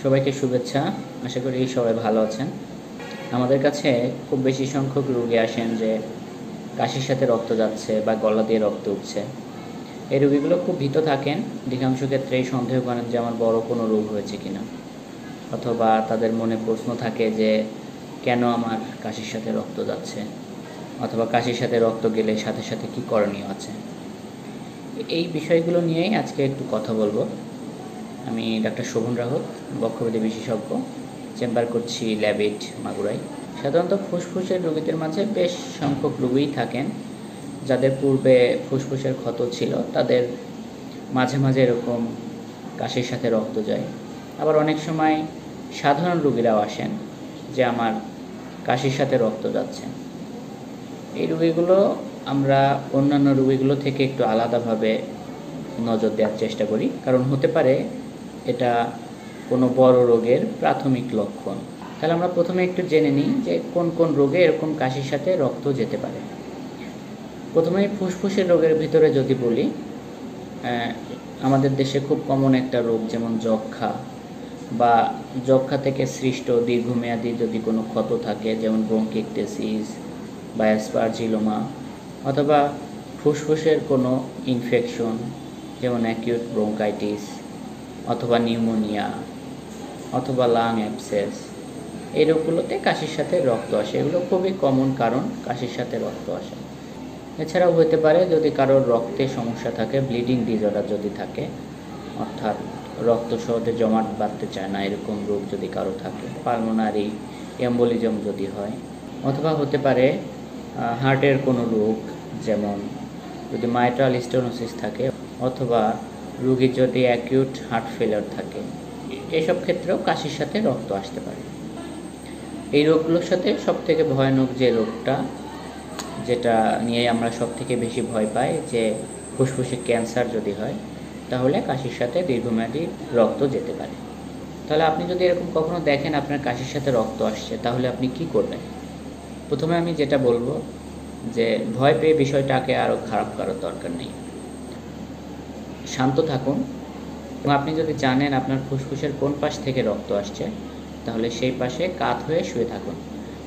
সবাইকে শুভেচ্ছা। আশা করি সবাই ভালো আছেন। আমাদের কাছে খুব বেশি সংখ্যক রোগী আসেন যে কাশির সাথে রক্ত যাচ্ছে বা গলা দিয়ে রক্ত উঠছে। এই রোগীগুলো খুব ভীত থাকেন, অধিকাংশ ক্ষেত্রেই সন্দেহ করেন যে আমার বড় কোনো রোগ হয়েছে কিনা, অথবা তাদের মনে প্রশ্ন থাকে যে কেন আমার কাশির সাথে রক্ত যাচ্ছে, অথবা কাশির সাথে রক্ত গেলে সাথে সাথে কী করণীয় আছে। এই বিষয়গুলো নিয়েই আজকে একটু কথা বলবো। আমি ডাক্তার শোভন রাহত, বক্ষব্যাধি বিশেষজ্ঞ, চেম্বার করছি ল্যাবেট মাগুরায়। সাধারণত ফুসফুসের রোগীদের মাঝে বেশ সংখ্যক রোগীই থাকেন যাদের পূর্বে ফুসফুসের ক্ষত ছিল, তাদের মাঝে মাঝে এরকম কাশির সাথে রক্ত যায়। আবার অনেক সময় সাধারণ রোগীরাও আসেন যে আমার কাশির সাথে রক্ত যাচ্ছে। এই রোগীগুলো আমরা অন্যান্য রোগীগুলো থেকে একটু আলাদাভাবে নজর দেওয়ার চেষ্টা করি, কারণ হতে পারে এটা কোনো বড় রোগের প্রাথমিক লক্ষণ। তাহলে আমরা প্রথমে একটু জেনে নিই যে কোন কোন রোগে এরকম কাশির সাথে রক্ত যেতে পারে। প্রথমেই ফুসফুসের রোগের ভিতরে যদি বলি, আমাদের দেশে খুব কমন একটা রোগ যেমন যক্ষ্মা, বা যক্ষ্মা থেকে সৃষ্ট দীর্ঘমেয়াদী যদি কোনো ক্ষত থাকে যেমন ব্রঙ্কিকটেসিস বা অ্যাসপারজিলোমা, অথবা ফুসফুসের কোনো ইনফেকশন যেমন অ্যাকিউট ব্রঙ্কাইটিস, অথবা নিউমোনিয়া, অথবা লাং অ্যাবসেস, এই রোগগুলোতে কাশির সাথে রক্ত আসে। এগুলো খুবই কমন কারণ কাশির সাথে রক্ত আসে। এছাড়াও হতে পারে যদি কারোর রক্তে সমস্যা থাকে, ব্লিডিং ডিসঅর্ডার যদি থাকে, অর্থাৎ রক্ত সহজে জমাট বাঁধতে চায় না, এরকম রোগ যদি কারো থাকে, পালমোনারি এম্বোলিজম যদি হয়, অথবা হতে পারে হার্টের কোনো রোগ যেমন যদি মাইট্রাল স্টেনোসিস থাকে, অথবা রোগীর যদি অ্যাকিউট হার্ট ফেলিওর থাকে, এসব ক্ষেত্রেও কাশির সাথে রক্ত আসতে পারে। এই রোগগুলোর সাথে সবথেকে ভয়ানক যে রোগটা, যেটা নিয়ে আমরা সবথেকে বেশি ভয় পাই, যে ফুসফুসে ক্যান্সার যদি হয় তাহলে কাশির সাথে দীর্ঘমেয়াদী রক্ত যেতে পারে। তাহলে আপনি যদি এরকম কখনো দেখেন আপনার কাশির সাথে রক্ত আসছে, তাহলে আপনি কি করবেন? প্রথমে আমি যেটা বলবো যে ভয় পেয়ে বিষয়টাকে আরও খারাপ করার দরকার নেই, শান্ত থাকুন। এবং আপনি যদি জানেন আপনার ফুসফুসের কোন পাশ থেকে রক্ত আসছে, তাহলে সেই পাশে কাত হয়ে শুয়ে থাকুন।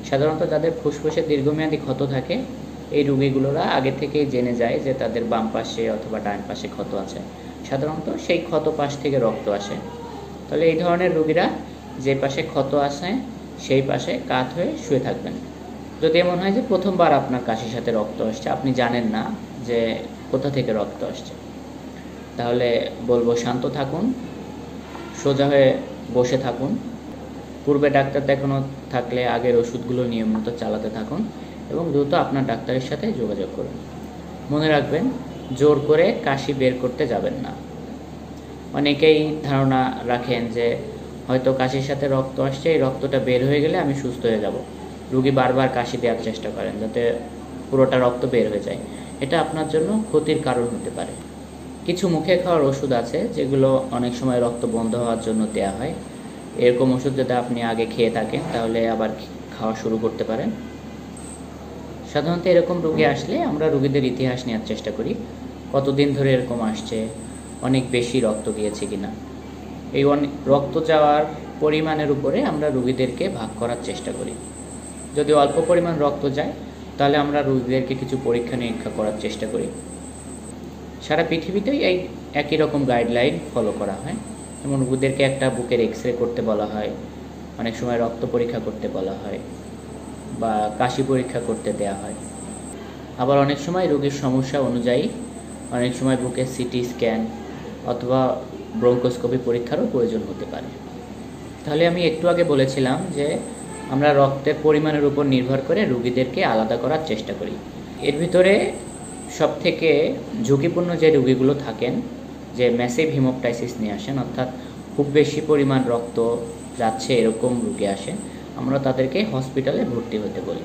সাধারণত যাদের ফুসফুসে দীর্ঘমেয়াদী ক্ষত থাকে, এই রোগীগুলোরা আগে থেকেই জেনে যায় যে তাদের বাম পাশে অথবা ডান পাশে ক্ষত আছে। সাধারণত সেই ক্ষত পাশ থেকে রক্ত আসে। তাহলে এই ধরনের রোগীরা যে পাশে ক্ষত আসে সেই পাশে কাত হয়ে শুয়ে থাকবেন। যদি এমন হয় যে প্রথমবার আপনার কাশির সাথে রক্ত আসছে, আপনি জানেন না যে কোথা থেকে রক্ত আসছে, তাহলে বলবো শান্ত থাকুন, সোজা হয়ে বসে থাকুন। পূর্বে ডাক্তার দেখানো থাকলে আগের ওষুধগুলো নিয়মিত চালাতে থাকুন এবং দ্রুত আপনার ডাক্তারের সাথে যোগাযোগ করুন। মনে রাখবেন, জোর করে কাশি বের করতে যাবেন না। অনেকেই ধারণা রাখেন যে হয়তো কাশির সাথে রক্ত আসছে, এই রক্তটা বের হয়ে গেলে আমি সুস্থ হয়ে যাব। রোগী বারবার কাশি দেওয়ার চেষ্টা করেন যাতে পুরোটা রক্ত বের হয়ে যায়। এটা আপনার জন্য ক্ষতির কারণ হতে পারে। কিছু মুখে খাওয়ার ওষুধ আছে যেগুলো অনেক সময় রক্ত বন্ধ হওয়ার জন্য দেওয়া হয়। এরকম ওষুধ যদি আপনি আগে খেয়ে থাকেন তাহলে আবার খাওয়া শুরু করতে পারেন। সাধারণত এরকম রোগী আসলে আমরা রোগীদের ইতিহাস নেওয়ার চেষ্টা করি, কতদিন ধরে এরকম আসছে, অনেক বেশি রক্ত গিয়েছে কিনা। এই রক্ত যাওয়ার পরিমাণের উপরে আমরা রোগীদেরকে ভাগ করার চেষ্টা করি। যদি অল্প পরিমাণ রক্ত যায় তাহলে আমরা রোগীদেরকে কিছু পরীক্ষা নিরীক্ষা করার চেষ্টা করি। সারা পৃথিবীতেই এই একই রকম গাইডলাইন ফলো করা হয়। যেমন রোগীদেরকে একটা বুকের এক্স-রে করতে বলা হয়, অনেক সময় রক্ত পরীক্ষা করতে বলা হয়, বা কাশি পরীক্ষা করতে দেয়া হয়। আবার অনেক সময় রোগীর সমস্যা অনুযায়ী অনেক সময় বুকের সিটি স্ক্যান অথবা ব্রঙ্কোস্কোপি পরীক্ষারও প্রয়োজন হতে পারে। তাহলে আমি একটু আগে বলেছিলাম যে আমরা রক্তের পরিমাণের উপর নির্ভর করে রোগীদেরকে আলাদা করার চেষ্টা করি। এর ভিতরে সবথেকে ঝুঁকিপূর্ণ যে রোগীগুলো থাকেন, যে ম্যাসিভ হিমোপ্টাইসিস নিয়ে আসেন, অর্থাৎ খুব বেশি পরিমাণ রক্ত যাচ্ছে এরকম রোগী আসেন, আমরা তাদেরকে হসপিটালে ভর্তি হতে বলি।